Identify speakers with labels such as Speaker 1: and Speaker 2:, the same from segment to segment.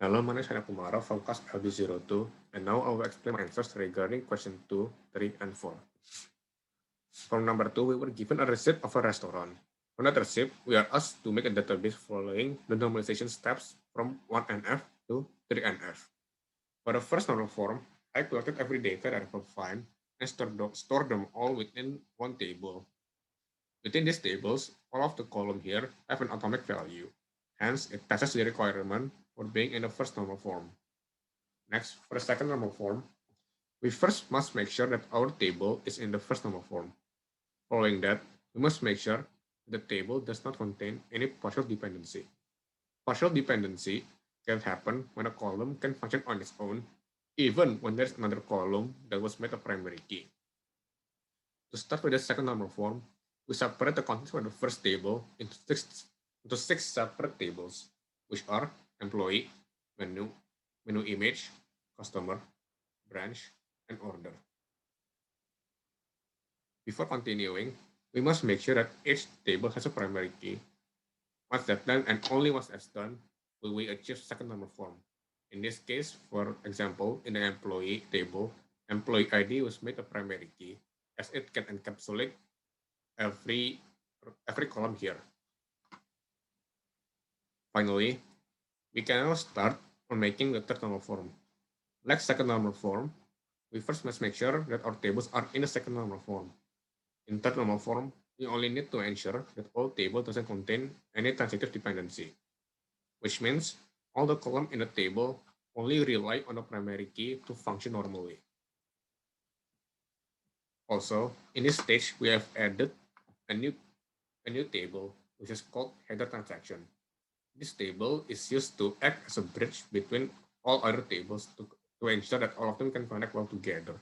Speaker 1: Hello, my name is Sena Kumara from class LB02, and now I will explain my answers regarding question 2, 3, and 4. From number 2, we were given a receipt of a restaurant. On that receipt, we are asked to make a database following the normalization steps from 1NF to 3NF. For the first normal form, I collected every data that I could find and stored them all within one table. Within these tables, all of the columns here have an atomic value. Hence, it passes the requirement for being in the first normal form. Next, for the second normal form, we first must make sure that our table is in the first normal form. Following that, we must make sure the table does not contain any partial dependency. Partial dependency can happen when a column can function on its own, even when there's another column that was made a primary key. To start with the second normal form, we separate the contents of the first table into six separate tables, which are employee, menu, menu image, customer, branch, and order. Before continuing, we must make sure that each table has a primary key. Once that's done, and only once that's done, will we achieve second normal form. In this case, for example, in the employee table, employee ID was made a primary key, as it can encapsulate every column here. Finally, we can now start on making the third normal form. Like second normal form, we first must make sure that our tables are in the second normal form. In third normal form, we only need to ensure that all table doesn't contain any transitive dependency, which means all the columns in the table only rely on the primary key to function normally. Also, in this stage, we have added a new table, which is called header transaction. This table is used to act as a bridge between all other tables to ensure that all of them can connect well together.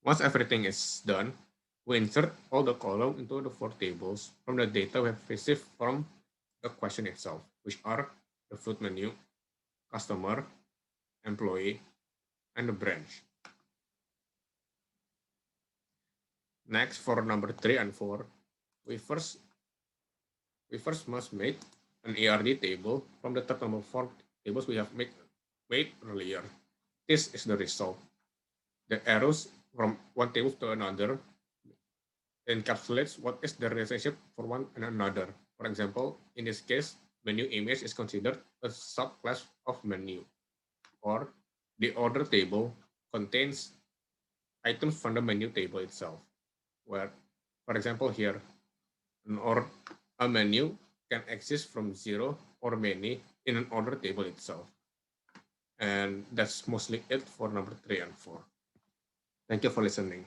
Speaker 1: Once everything is done, we insert all the columns into the four tables from the data we have received from the question itself, which are the food menu, customer, employee, and the branch. Next, for number 3 and 4, we first must make an ARD table from the third normal form tables we have made earlier. This is the result. The arrows from one table to another encapsulates what is the relationship for one and another. For example, in this case, menu image is considered a subclass of menu, or the order table contains items from the menu table itself, where, for example, here, a menu can exist from 0 or many in an order table itself. And that's mostly it for number 3 and 4. Thank you for listening.